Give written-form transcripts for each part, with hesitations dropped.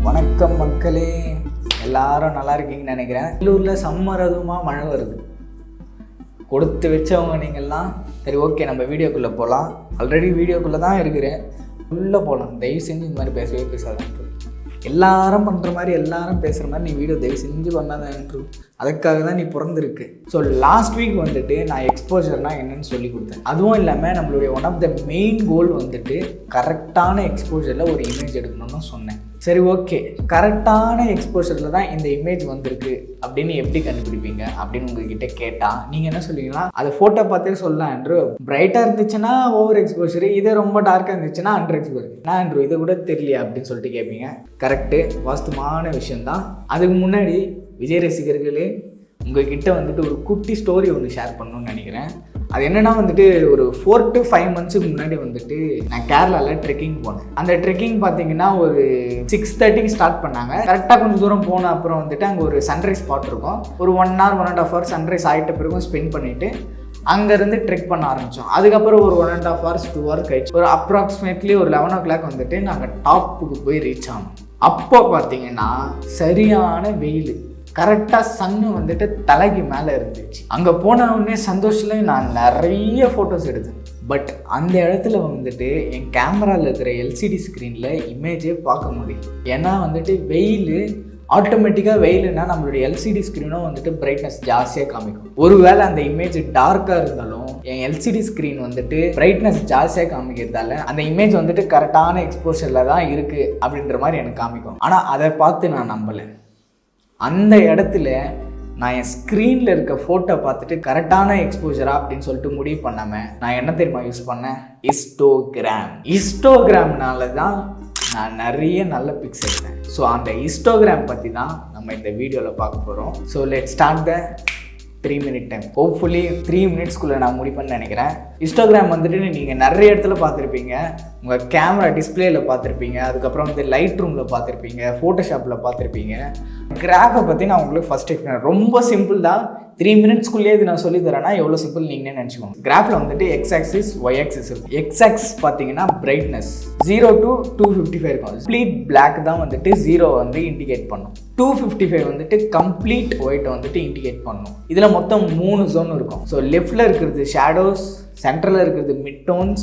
வணக்கம் மக்களே, எல்லாரும் நல்லா இருக்கீங்கன்னு நினைக்கிறேன். வேலூரில் சம்மர் அதுவுமா மழை வருது. கொடுத்து வச்சவங்க நீங்கள்லாம். சரி, ஓகே, நம்ம வீடியோக்குள்ளே போகலாம். ஆல்ரெடி வீடியோக்குள்ளே தான் இருக்கிறேன், உள்ளே போகலாம். தயவு செஞ்சு இந்த மாதிரி பேசவே பேசாதான். எல்லாரும் பண்ணுற மாதிரி எல்லாரும் பேசுகிற மாதிரி நீ வீடியோ தயவு செஞ்சு பண்ணாதான். அதுக்காக தான் நீ பிறந்திருக்கு. ஸோ லாஸ்ட் வீக் வந்துட்டு நான் எக்ஸ்போஜர்னால் என்னன்னு சொல்லி கொடுத்தேன். அதுவும் இல்லாமல் நம்மளுடைய one of the main goal வந்துட்டு கரெக்டான எக்ஸ்போஜரில் ஒரு இமேஜ் எடுக்கணும்னு சொன்னேன். சரி, ஓகே, கரெக்டான எக்ஸ்போஜரில் தான் இந்த இமேஜ் வந்திருக்கு அப்படின்னு எப்படி கண்டுபிடிப்பீங்க அப்படின்னு உங்ககிட்ட கேட்டால் நீங்கள் என்ன சொல்லுவீங்கன்னா, அதை ஃபோட்டோ பார்த்தே சொல்லலாம். ஆண்ட்ரூ, பிரைட்டாக இருந்துச்சுன்னா ஓவர் எக்ஸ்போஜர், இதே ரொம்ப டார்க்காக இருந்துச்சுன்னா அண்டர் எக்ஸ்போஜர். நான் ஆண்ட்ரூ இதை கூட தெரியலையா அப்படின்னு சொல்லிட்டு கேட்பீங்க. கரெக்டு, வாஸ்தவமான விஷயந்தான். அதுக்கு முன்னாடி விஜய் ரசிகர்களே, உங்ககிட்ட வந்துட்டு ஒரு குட்டி ஸ்டோரி ஒன்று ஷேர் பண்ணணும்னு நினைக்கிறேன். அது என்னென்னா வந்துட்டு ஒரு 4 to 5 months முன்னாடி வந்துட்டு நான் கேரளாவில் ட்ரெக்கிங் போனேன். அந்த ட்ரெக்கிங் பார்த்தீங்கன்னா ஒரு 6:30 ஸ்டார்ட் பண்ணாங்க. கரெக்டாக கொஞ்சம் தூரம் போன அப்புறம் வந்துட்டு அங்கே ஒரு சன்ரைஸ் ஸ்பாட் இருக்கும். ஒரு 1 hour 1.5 hours சன்ரைஸ் ஆகிட்ட பிறகும் ஸ்பெண்ட் பண்ணிவிட்டு அங்கேருந்து ட்ரெக் பண்ண ஆரம்பித்தோம். அதுக்கப்புறம் ஒரு 1.5 hours 2 hours கழிச்சு ஒரு அப்ராக்சிமேட்லி ஒரு 11 o'clock வந்துட்டு நாங்கள் டாப்புக்கு போய் ரீச் ஆனோம். அப்போ பார்த்தீங்கன்னா சரியான வெயில், கரெக்டாக சன்னு வந்துட்டு தலைக்கு மேலே இருந்துச்சு. அங்கே போன உடனே சந்தோஷத்தில் நான் நிறைய ஃபோட்டோஸ் எடுத்தேன். பட் அந்த இடத்துல வந்துட்டு என் கேமராவில் இருக்கிற எல்சிடி ஸ்க்ரீனில் இமேஜே பார்க்க முடியும். ஏன்னா வந்துட்டு வெயில், ஆட்டோமேட்டிக்காக வெயிலுன்னா நம்மளுடைய எல்சிடி ஸ்க்ரீனும் வந்துட்டு பிரைட்னஸ் ஜாஸ்தியாக காமிக்கும். ஒருவேளை அந்த இமேஜ் டார்க்காக இருந்தாலும் என் எல்சிடி ஸ்க்ரீன் வந்துட்டு பிரைட்னஸ் ஜாஸ்தியாக காமிக்கிறதால அந்த இமேஜ் வந்துட்டு கரெக்டான எக்ஸ்போஷரில் தான் இருக்குது அப்படின்ற மாதிரி எனக்கு காமிக்கும். ஆனால் அதை பார்த்து நான் நம்பலை. அந்த இடத்துல நான் என் ஸ்க்ரீனில் இருக்க ஃபோட்டோ பார்த்துட்டு கரெக்டான எக்ஸ்போஜரா அப்படின்னு சொல்லிட்டு முடிவு பண்ணாமல் நான் என்ன தெரியுமா யூஸ் பண்ணேன்? ஹிஸ்டோகிராம்னால தான் நான் நிறைய நல்ல பிக்ஸ் எடுத்தேன். ஸோ அந்த ஹிஸ்டோகிராம் பற்றி தான் நம்ம இந்த வீடியோவில் பார்க்க போகிறோம். So let start the 3-minute time. Hopefully 3 minutesக்குள்ளே நான் முடிப்பேன்னு நினைக்கிறேன். ஹிஸ்டோகிராம் வந்துட்டு நீங்கள் நிறைய இடத்துல பார்த்துருப்பீங்க. உங்கள் கேமரா டிஸ்பிளேயில் பார்த்துருப்பீங்க, அதுக்கப்புறம் வந்து லைட் ரூமில் பார்த்துருப்பீங்க, ஃபோட்டோஷாப்பில் பார்த்துருப்பீங்க. கிராஃபை பற்றி நான் உங்களுக்கு ஃபஸ்ட் எக்ஸ்பிளைன், ரொம்ப சிம்பிள் தான். 3 minutesக்குள்ளேயே இது நான் சொல்லி தரேன்னா எவ்வளோ சிம்பிள் நீங்களே நினச்சிக்கோங்க. கிராஃபில் வந்துட்டு எக்ஸ் ஆக்சிஸ், ஒய் ஆக்சிஸ் இருக்கும். எக்ஸ் ஆக்சிஸ் பார்த்தீங்கன்னா பிரைட்னஸ் 0 to 255 இருக்கும். கம்ப்ளீட் பிளாக் தான் வந்துட்டு 0 வந்து இண்டிகேட் பண்ணும். 255 வந்துட்டு கம்ப்ளீட் ஒயிட்டை வந்துட்டு இண்டிகேட் பண்ணும். இதில் மொத்தம் 3 ஜோன் இருக்கும். ஸோ லெஃப்டில் இருக்கிறது ஷேடோஸ், சென்டரில் இருக்கிறது மிட் டோன்ஸ்,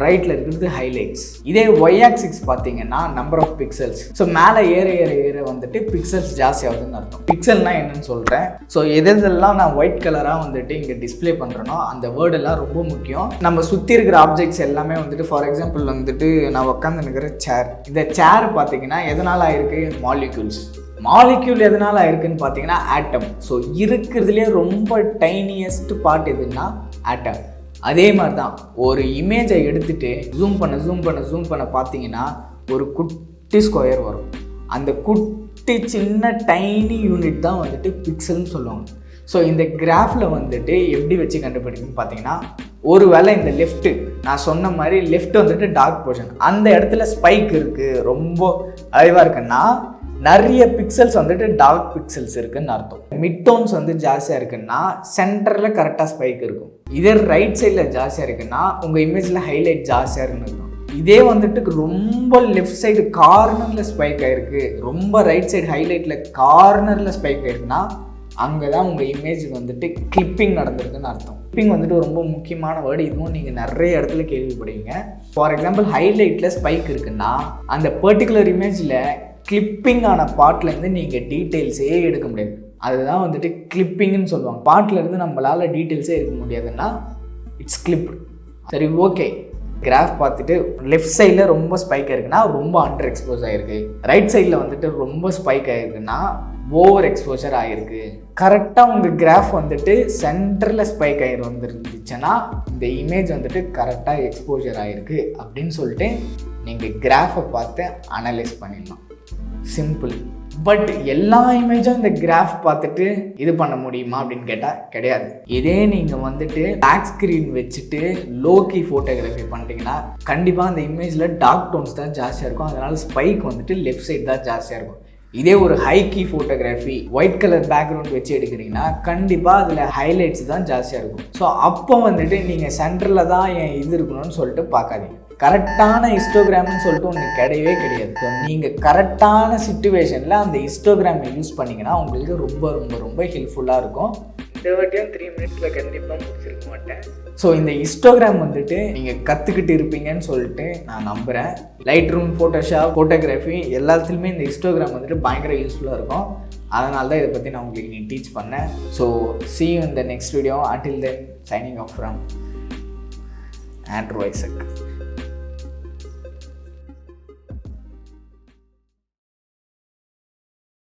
ரைட்டில் இருக்கிறது ஹைலைட்ஸ். இதே ஒய் ஆக்சிஸ் பார்த்தீங்கன்னா நம்பர் ஆஃப் பிக்சல்ஸ். ஸோ மேலே ஏற ஏற ஏற வந்துட்டு பிக்சல்ஸ் ஜாஸ்தி ஆகுதுன்னு அர்த்தம். பிக்சல்னா என்னன்னு சொல்கிறேன். ஸோ எதெல்லாம் நான் ஒயிட் கலராக வந்துட்டு இங்கே டிஸ்பிளே பண்ணுறேனோ அந்த வேர்டெல்லாம் ரொம்ப முக்கியம். நம்ம சுற்றி இருக்கிற ஆப்ஜெக்ட்ஸ் எல்லாமே வந்துட்டு, ஃபார் எக்ஸாம்பிள் வந்துட்டு நான் உட்காந்து நிற்கிற சேர், இந்த சேர் பார்த்தீங்கன்னா எதனால் ஆயிருக்கு? மாலிக்யூல் எதனால் ஆயிருக்குன்னு பார்த்தீங்கன்னா ஆட்டம். ஸோ இருக்கிறதுலே ரொம்ப டைனியஸ்ட் பார்ட் எதுன்னா ஆட்டம். அதே மாதிரி தான் ஒரு இமேஜை எடுத்துகிட்டு ஜூம் பண்ண பார்த்தீங்கன்னா ஒரு குட்டி ஸ்கொயர் வரும். அந்த குட்டி சின்ன டைனி யூனிட் தான் வந்துட்டு பிக்சல்னு சொல்லுவாங்க. ஸோ இந்த கிராஃபில் வந்துட்டு எப்படி வச்சு கண்டுபிடிக்குன்னு பார்த்தீங்கன்னா, ஒரு வேளை இந்த லெஃப்ட்டு நான் சொன்ன மாதிரி லெஃப்ட் வந்துட்டு டார்க் போர்ஷன், அந்த இடத்துல ஸ்பைக் இருக்குது, ரொம்ப அழிவாக இருக்குன்னா நிறைய பிக்சல்ஸ் வந்துட்டு டார்க் பிக்சல்ஸ் இருக்குன்னு அர்த்தம். மிட் டோன்ஸ் வந்து ஜாஸ்தியாக இருக்குன்னா சென்டரில் கரெக்டாக ஸ்பைக் இருக்கும். இதே ரைட் சைடில் ஜாஸ்தியாக இருக்குன்னா உங்கள் இமேஜில் ஹைலைட் ஜாஸ்தியாக இருக்குன்னு. இதே வந்துட்டு ரொம்ப லெஃப்ட் சைடு கார்னரில் ஸ்பைக் ஆகிருக்கு, ரொம்ப ரைட் சைடு ஹைலைட்டில் கார்னரில் ஸ்பைக் ஆகிருக்குன்னா அங்கே தான் உங்கள் இமேஜ் வந்துட்டு கிளிப்பிங் நடந்திருக்குன்னு அர்த்தம். கிளிப்பிங் வந்துட்டு ரொம்ப முக்கியமான வேர்டு. இதுவும் நீங்கள் நிறைய இடத்துல கேள்விப்படுவீங்க. ஃபார் எக்ஸாம்பிள் ஹைலைட்டில் ஸ்பைக் இருக்குன்னா அந்த பர்டிகுலர் இமேஜில் கிளிப்பிங் ஆன பார்ட்லேருந்து நீங்கள் டீட்டெயில்ஸே எடுக்க முடியாது. அதுதான் வந்துட்டு கிளிப்பிங்னு சொல்லுவாங்க. பார்ட்லேருந்து நம்மளால் டீட்டெயில்ஸே எடுக்க முடியாதுன்னா இட்ஸ் கிளிப்டு. சரி, ஓகே, கிராஃப் பார்த்துட்டு லெஃப்ட் சைடில் ரொம்ப ஸ்பைக் ஆகிருக்குன்னா ரொம்ப அண்டர் எக்ஸ்போஸ் ஆகிருக்கு, ரைட் சைடில் வந்துட்டு ரொம்ப ஸ்பைக் ஆகிருக்குன்னா ஓவர் எக்ஸ்போஷர் ஆகிருக்கு. கரெக்டாக உங்கள் கிராஃப் வந்துட்டு சென்டரில் ஸ்பைக் ஆகி வந்துருந்துச்சுன்னா இந்த இமேஜ் வந்துட்டு கரெக்டாக எக்ஸ்போஷர் ஆகிருக்கு அப்படின்னு சொல்லிட்டு நீங்கள் கிராஃபை பார்த்து அனலைஸ் பண்ணிடலாம். சிம்பிள். பட் எல்லா இமேஜும் இந்த கிராஃப் பார்த்துட்டு இது பண்ண முடியுமா அப்படின்னு கேட்டால் கிடையாது. இதே நீங்கள் வந்துட்டு பேக் ஸ்க்ரீன் வச்சுட்டு லோக்கி ஃபோட்டோகிராஃபி பண்ணிட்டீங்கன்னா கண்டிப்பாக அந்த இமேஜில் டார்க் டோன்ஸ் தான் ஜாஸ்தியாக இருக்கும். அதனால் ஸ்பைக் வந்துட்டு லெஃப்ட் சைட் தான் ஜாஸ்தியாக இருக்கும். இதே ஒரு high key photography white colour background வச்சு எடுக்கிறீங்கன்னா கண்டிப்பாக அதில் ஹைலைட்ஸ் தான் ஜாஸ்தியாக இருக்கும். ஸோ அப்போ வந்துட்டு நீங்கள் சென்டரில் தான் என் இது இருக்கணும்னு சொல்லிட்டு பார்க்காதீங்க. கரெக்டான ஹிஸ்டோகிராம்னு சொல்லிட்டு ஒன்று கிடையவே கிடையாது. ஸோ நீங்கள் கரெக்டான சுச்சுவேஷனில் அந்த ஹிஸ்டோகிராம் யூஸ் பண்ணிங்கன்னா உங்களுக்கு ரொம்ப ரொம்ப ரொம்ப ஹெல்ப்ஃபுல்லாக இருக்கும். இந்த வாட்டியும் 3 மினிட்ஸில் கண்டிப்பாக முடிச்சிருக்க மாட்டேன். ஸோ இந்த ஹிஸ்டோகிராம் வந்துட்டு நீங்கள் கற்றுக்கிட்டு இருப்பீங்கன்னு சொல்லிட்டு நான் நம்புகிறேன். லைட்ரூம், ஃபோட்டோஷாப், ஃபோட்டோகிராஃபி எல்லாத்துலேயுமே இந்த ஹிஸ்டோகிராம் வந்துட்டு பயங்கர யூஸ்ஃபுல்லாக இருக்கும். அதனால தான் இதை பற்றி நான் உங்களுக்கு நீ டீச் பண்ணேன். So see you in the next video. Until then, signing off from Andrew Isaac.